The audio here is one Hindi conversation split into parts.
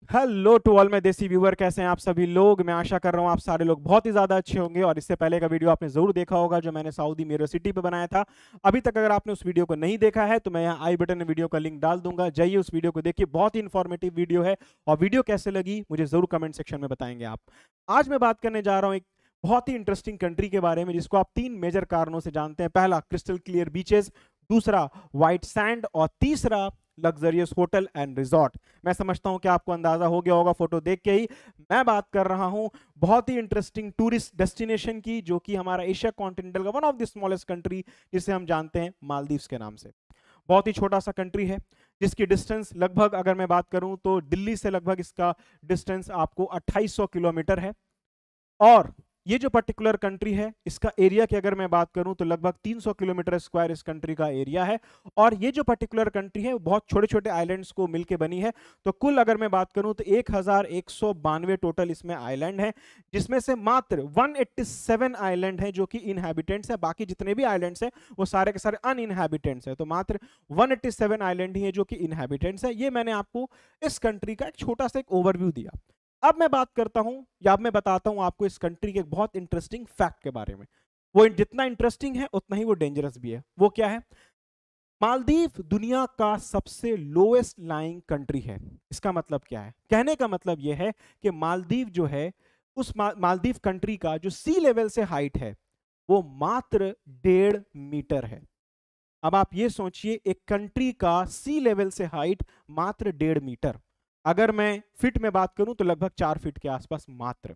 हेलो टू ऑल माय देसी व्यूअर, कैसे हैं आप सभी लोग। मैं आशा कर रहा हूं आप सारे लोग बहुत ही ज़्यादा अच्छे होंगे। और इससे पहले का वीडियो आपने ज़रूर देखा होगा जो मैंने सऊदी मिरर सिटी पे बनाया था। अभी तक अगर आपने उस वीडियो को नहीं देखा है तो मैं यहाँ आई बटन में वीडियो का लिंक डाल दूंगा, जाइए उस वीडियो को देखिए, बहुत ही इन्फॉर्मेटिव वीडियो है। और वीडियो कैसे लगी मुझे ज़रूर कमेंट सेक्शन में बताएंगे आप। आज मैं बात करने जा रहा हूँ एक बहुत ही इंटरेस्टिंग कंट्री के बारे में जिसको आप तीन मेजर कारणों से जानते हैं। पहला, क्रिस्टल क्लियर बीचेस, दूसरा व्हाइट सैंड, और तीसरा लग्जरियस होटल एंड रिजॉर्ट। मैं समझता हूं कि आपको अंदाजा हो गया होगा फोटो देख के ही। मैं बात कर रहा हूं बहुत ही इंटरेस्टिंग टूरिस्ट डेस्टिनेशन की, जो कि हमारा एशिया कॉन्टिनेंटल का one of the smallest country, जिसे हम जानते हैं मालदीव्स के नाम से। बहुत ही छोटा सा कंट्री है जिसकी डिस्टेंस लगभग, अगर मैं बात करूं तो दिल्ली से लगभग इसका डिस्टेंस आपको 2800 किलोमीटर है। और ये जो पर्टिकुलर कंट्री है, इसका एरिया की अगर मैं बात करूं तो लगभग 300 किलोमीटर स्क्वायर इस कंट्री का एरिया है। और ये जो पर्टिकुलर कंट्री है वो बहुत छोटे छोटे आइलैंड्स को मिलके बनी है। तो कुल अगर मैं बात करूं तो 1192 टोटल इसमें आइलैंड है, जिसमें से मात्र 187 आइलैंड है जो कि इनहैबिटेंट्स है। बाकी जितने भी आइलैंड्स हैं वो सारे के सारे अनइनहैबिटेंट्स है। तो मात्र 187 आइलैंड ही है जो कि इनहैबिटेंट्स है। ये मैंने आपको इस कंट्री का एक छोटा सा एक ओवरव्यू दिया। अब मैं बात करता हूं, या अब मैं बताता हूं आपको इस कंट्री के एक बहुत इंटरेस्टिंग फैक्ट के बारे में। वो जितना इंटरेस्टिंग है उतना ही वो डेंजरस भी है। वो क्या है? मालदीव दुनिया का सबसे लोएस्ट लाइंग कंट्री है। इसका मतलब क्या है? कहने का मतलब यह है कि मालदीव जो है, उस मालदीव कंट्री का जो सी लेवल से हाइट है वो मात्र 1.5 मीटर है। अब आप ये सोचिए, एक कंट्री का सी लेवल से हाइट मात्र 1.5 मीटर। अगर मैं फिट में बात करूं तो लगभग 4 फीट के आसपास मात्र।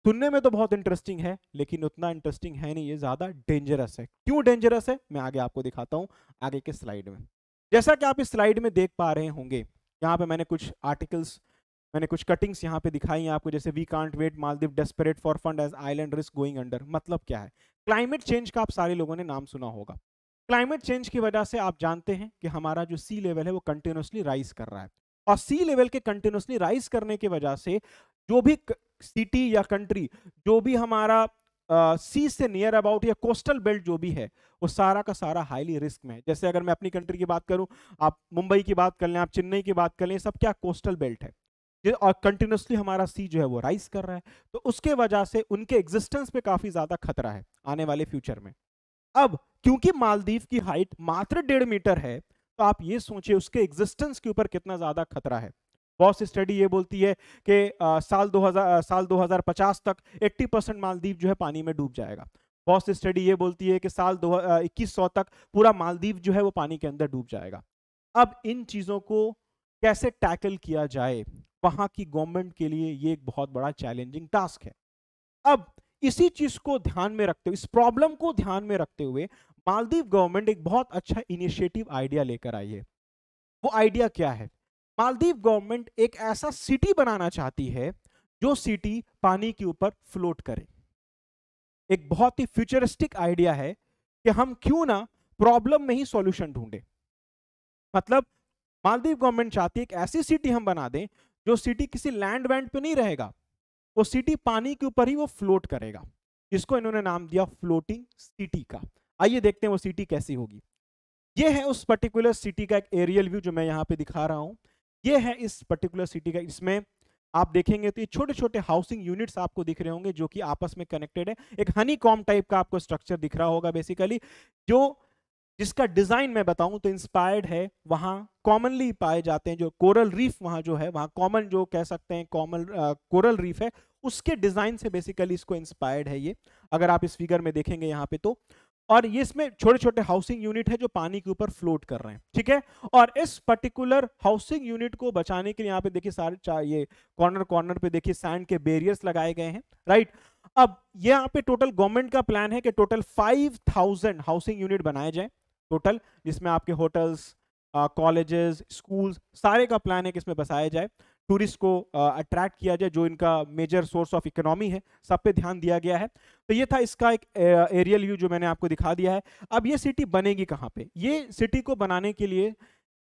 सुनने में तो बहुत इंटरेस्टिंग है, लेकिन उतना इंटरेस्टिंग है नहीं, ये ज्यादा डेंजरस है। क्यों डेंजरस है मैं आगे आपको दिखाता हूं, आगे के स्लाइड में। जैसा कि आप इस स्लाइड में देख पा रहे होंगे, यहाँ पे मैंने कुछ आर्टिकल्स, मैंने कुछ कटिंग्स यहाँ पे दिखाई हैं आपको। जैसे we can't wait, Maldives desperate for fund as island risk going under. मतलब क्या है? क्लाइमेट चेंज का आप सारे लोगों ने नाम सुना होगा। क्लाइमेट चेंज की वजह से आप जानते हैं कि हमारा जो सी लेवल है वो कंटिन्यूसली राइज कर रहा है। और सी लेवल के कंटिन्यूसली राइज करने की वजह से जो भी सिटी या कंट्री, जो भी हमारा सी से नियर अबाउट या कोस्टल बेल्ट जो भी है, वो सारा का सारा हाईली रिस्क में है। जैसे अगर मैं अपनी कंट्री की बात करूं, आप मुंबई की बात कर लें, आप चेन्नई की बात कर लें, सब क्या कोस्टल बेल्ट है। और कंटिन्यूसली हमारा सी जो है वो राइज कर रहा है। तो उसके वजह से उनके एग्जिस्टेंस पे काफी ज्यादा खतरा है आने वाले फ्यूचर में। अब क्योंकि मालदीव की हाइट मात्र 1.5 मीटर है, तो आप ये सोचिए उसके एग्जिस्टेंस के ऊपर कितना ज्यादा खतरा है। बहुत सी स्टडी ये बोलती है कि साल 2050 तक 80% मालदीव जो है पानी में डूब जाएगा। बहुत सी स्टडी ये बोलती है कि साल 2100 तक पूरा मालदीव जो है वो पानी के अंदर डूब जाएगा। अब इन चीजों को कैसे टैकल किया जाए, वहां की गवर्नमेंट के लिए ये एक बहुत बड़ा चैलेंजिंग टास्क है। अब इसी चीज को ध्यान में रखते हुए, इस प्रॉब्लम को ध्यान में रखते हुए, मालदीव गवर्नमेंट एक बहुत अच्छा इनिशिएटिव आइडिया लेकर आई है। वो आइडिया क्या है? मालदीव गवर्नमेंट एक ऐसा सिटी बनाना चाहती है जो सिटी पानी के ऊपर फ्लोट करे। एक बहुत ही फ्यूचरिस्टिक आइडिया है कि हम क्यों ना प्रॉब्लम में ही सॉल्यूशन ढूंढे। मतलब मालदीव गवर्नमेंट चाहती है एक ऐसी सिटी हम बना दें जो सिटी किसी लैंड वैंड पे नहीं रहेगा, वो सिटी पानी के ऊपर ही वो फ्लोट करेगा। इसको इन्होंने नाम दिया फ्लोटिंग सिटी का। आइए देखते हैं वो सिटी कैसी होगी। ये है उस पर्टिकुलर सिटी का एक एरियल व्यू जो मैं यहाँ पे दिखा रहा हूँ। ये है इस पर्टिकुलर सिटी का। इसमें आप देखेंगे तो ये छोटे छोटे हाउसिंग यूनिट्स आपको दिख रहे होंगे जो कि आपस में कनेक्टेड है। एक हनी कॉम टाइप का आपको स्ट्रक्चर दिख रहा होगा बेसिकली, जो जिसका डिजाइन मैं बताऊं तो इंस्पायर्ड है, वहां कॉमनली पाए जाते हैं जो कोरल रीफ, वहां जो है वहां कॉमन जो कह सकते हैं कॉमन कोरल रीफ है, उसके डिजाइन से बेसिकली इसको इंस्पायर्ड है ये। अगर आप इस फिगर में देखेंगे यहाँ पे तो, और ये इसमें छोटे छोटे हाउसिंग यूनिट है जो पानी के ऊपर फ्लोट कर रहे हैं, ठीक है। और इस पर्टिकुलर हाउसिंग यूनिट को बचाने के लिए यहाँ पे देखिए सारे ये कॉर्नर कॉर्नर पे देखिए सैंड के बैरियर्स लगाए गए हैं, राइट। अब यहाँ पे टोटल गवर्नमेंट का प्लान है कि टोटल 5000 हाउसिंग यूनिट बनाए जाए टोटल, जिसमें आपके होटल्स, कॉलेजेस, स्कूल्स, सारे का प्लान है कि इसमें बसाया जाए, टूरिस्ट को अट्रैक्ट किया जाए, जो इनका मेजर सोर्स ऑफ इकोनॉमी है, सब पे ध्यान दिया गया है। तो ये था इसका एक एरियल व्यू जो मैंने आपको दिखा दिया है। अब ये सिटी बनेगी कहाँ पे? ये सिटी को बनाने के लिए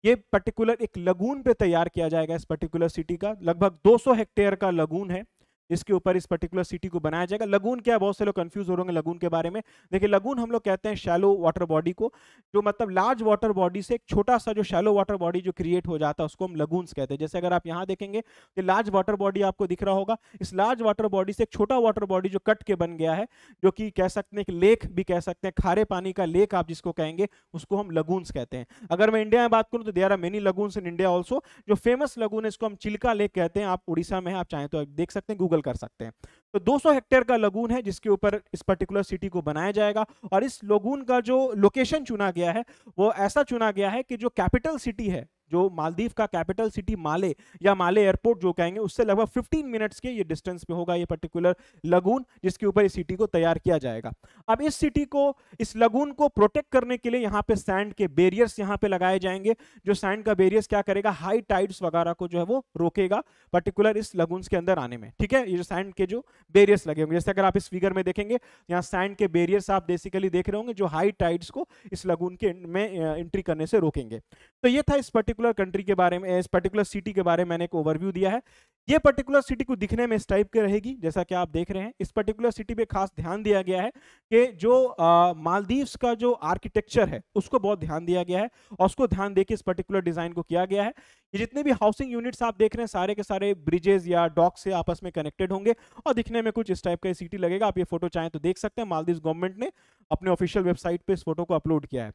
ये पर्टिकुलर एक लगून पे तैयार किया जाएगा। इस पर्टिकुलर सिटी का लगभग 200 हेक्टेयर का लगून है। जिसके ऊपर इस पर्टिकुलर सिटी को बनाया जाएगा। लगून क्या है, बहुत से लोग कंफ्यूज हो रहे होंगे लगून के बारे में। देखिए लगून हम लोग कहते हैं शैलो वाटर बॉडी को, जो मतलब लार्ज वाटर बॉडी से एक छोटा सा जो शैलो वाटर बॉडी जो क्रिएट हो जाता है उसको हम लगून्स कहते हैं। जैसे अगर आप यहाँ देखेंगे तो लार्ज वाटर बॉडी आपको दिख रहा होगा, इस लार्ज वाटर बॉडी से एक छोटा वाटर बॉडी जो कट के बन गया है, जो कि कह सकते हैं कि लेक भी कह सकते हैं, खारे पानी का लेक आप जिसको कहेंगे उसको हम लगून्स कहते हैं। अगर मैं इंडिया में बात करूं तो there are many lagoons in India also. जो फेमस लगून है इसको हम चिल्का लेक कहते हैं, आप उड़ीसा में आप चाहें तो देख सकते हैं, गूगल कर सकते हैं। तो 200 हेक्टेयर का लगून है जिसके ऊपर इस पर्टिकुलर सिटी को बनाया जाएगा। और इस लगून का जो लोकेशन चुना गया है वो ऐसा चुना गया है कि जो कैपिटल सिटी है, जो मालदीव का कैपिटल सिटी माले या माले एयरपोर्ट जो कहेंगे, उससे लगभग 15 मिनट्स के ये डिस्टेंस पे होगा ये पर्टिकुलर लगून, जिसके ऊपर इस सिटी को तैयार किया जाएगा। अब इस सिटी को, इस लगून को प्रोटेक्ट करने के लिए यहाँ पे सैंड के बैरियर्स यहाँ पे लगाए जाएंगे। जो सैंड का बैरियर्स क्या करेगा, हाई टाइड्स वगैरह को जो है वो रोकेगा पर्टिकुलर इस लगून्स के अंदर आने में। ठीक है, ये जो सैंड के जो बैरियर्स लगे होंगे, जैसे अगर आप इस फिगर में देखेंगे यहाँ सैंड के बैरियर्स आप बेसिकली देख रहे होंगे जो हाई टाइड्स को इस लगून के में एंट्री करने से रोकेंगे। तो ये था इस पर्टिकुलर कंट्री के बारे में, इस पर्टिकुलर सिटी के बारे में मैंने एक ओवरव्यू दिया है। ये पर्टिकुलर सिटी को दिखने में इस टाइप की रहेगी जैसा कि आप देख रहे हैं। इस पर्टिकुलर सिटी पे खास ध्यान दिया गया है कि जो मालदीव्स का जो आर्किटेक्चर है उसको बहुत ध्यान दिया गया है और उसको ध्यान देके इस पर्टिकुलर डिजाइन को किया गया है। ये जितने भी हाउसिंग यूनिट्स आप देख रहे हैं सारे के सारे ब्रिजेस या डॉक से आपस में कनेक्टेड होंगे और दिखने में कुछ इस टाइप का सिटी लगेगा। आप ये फोटो चाहें तो देख सकते हैं, मालदीव गवर्नमेंट ने अपने ऑफिशियल वेबसाइट पे इस फोटो को अपलोड किया है।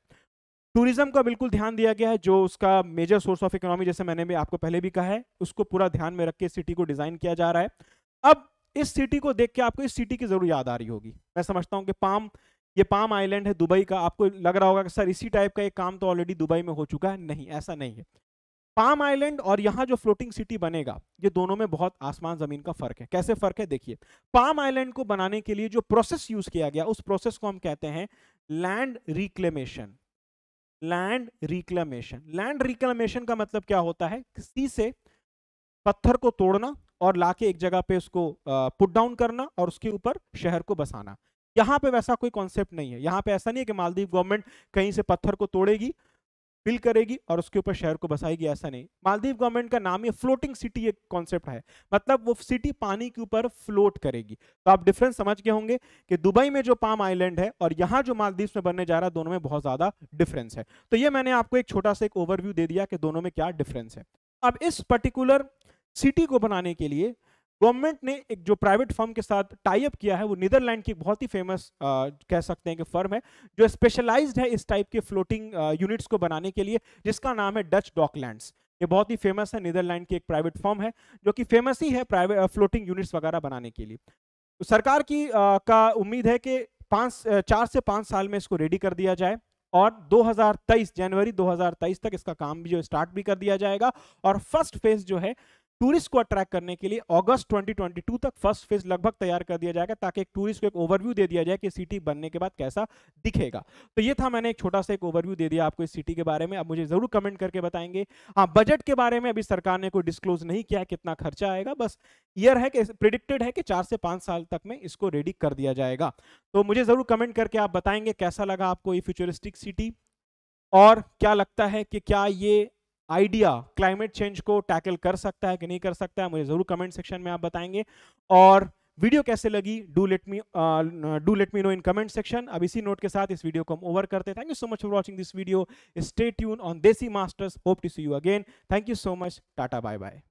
टूरिज्म का बिल्कुल ध्यान दिया गया है, जो उसका मेजर सोर्स ऑफ इकोनॉमी, जैसे मैंने भी आपको पहले भी कहा है, उसको पूरा ध्यान में रख के सिटी को डिजाइन किया जा रहा है। अब इस सिटी को देख के आपको इस सिटी की जरूर याद आ रही होगी। मैं समझता हूं कि ये पाम आइलैंड है दुबई का। आपको लग रहा होगा कि सर इसी टाइप का एक काम तो ऑलरेडी दुबई में हो चुका है। नहीं, ऐसा नहीं है। पाम आइलैंड और यहाँ जो फ्लोटिंग सिटी बनेगा, ये दोनों में बहुत आसमान जमीन का फर्क है। कैसे फर्क है देखिए, पाम आइलैंड को बनाने के लिए जो प्रोसेस यूज किया गया उस प्रोसेस को हम कहते हैं land reclamation. Land reclamation, land reclamation का मतलब क्या होता है, किसी से पत्थर को तोड़ना और लाके एक जगह पे उसको पुट डाउन करना और उसके ऊपर शहर को बसाना। यहाँ पे वैसा कोई कॉन्सेप्ट नहीं है। यहाँ पे ऐसा नहीं है कि मालदीव गवर्नमेंट कहीं से पत्थर को तोड़ेगी, फिल करेगी और उसके ऊपर शहर को बसाएगी, ऐसा नहीं। मालदीव गवर्नमेंट का नाम ही फ्लोटिंग सिटी एक कॉन्सेप्ट है, मतलब वो सिटी पानी के ऊपर फ्लोट करेगी। तो आप डिफरेंस समझ गए होंगे कि दुबई में जो पाम आइलैंड है और यहाँ जो मालदीव में बनने जा रहा है, दोनों में बहुत ज्यादा डिफरेंस है। तो ये मैंने आपको एक छोटा सा एक ओवरव्यू दे दिया कि दोनों में क्या डिफरेंस है। अब इस पर्टिकुलर सिटी को बनाने के लिए गवर्नमेंट ने एक जो प्राइवेट फर्म के साथ टाई अप किया है, वो नीदरलैंड की एक बहुत ही फेमस कह सकते हैं कि फर्म है जो स्पेशलाइज्ड है इस टाइप के फ्लोटिंग यूनिट्स को बनाने के लिए, जिसका नाम है डच डॉकलैंड्स। ये बहुत ही फेमस है, नीदरलैंड की एक प्राइवेट फर्म है जो कि फेमस ही है प्राइवेट फ्लोटिंग यूनिट्स वगैरह बनाने के लिए। तो सरकार की का उम्मीद है कि 4 से 5 साल में इसको रेडी कर दिया जाए और 2023 जनवरी 2023 तक इसका काम भी जो स्टार्ट भी कर दिया जाएगा। और फर्स्ट फेज जो है टूरिस्ट को अट्रैक्ट करने के लिए अगस्त 2022 तक फर्स्ट फेज लगभग तैयार कर दिया जाएगा, ताकि एक टूरिस्ट को एक ओवरव्यू दे दिया जाए कि सिटी बनने के बाद कैसा दिखेगा। तो ये था, मैंने एक छोटा सा एक ओवरव्यू दे दिया आपको इस सिटी के बारे में। अब मुझे जरूर कमेंट करके बताएंगे। हाँ, बजट के बारे में अभी सरकार ने कोई डिस्क्लोज नहीं किया है कितना खर्चा आएगा, बस ईयर है कि प्रिडिक्टेड है कि 4 से 5 साल तक में इसको रेडी कर दिया जाएगा। तो मुझे जरूर कमेंट करके आप बताएंगे कैसा लगा आपको ये फ्यूचरिस्टिक सिटी, और क्या लगता है कि क्या ये आइडिया क्लाइमेट चेंज को टैकल कर सकता है कि नहीं कर सकता है। मुझे जरूर कमेंट सेक्शन में आप बताएंगे। और वीडियो कैसे लगी do let me know in comment section. अब इसी नोट के साथ इस वीडियो को हम ओवर करते हैं। Thank you so much for watching this video. Stay tuned on Desi masters. Hope to see you again. Thank you so much. Tata, bye bye.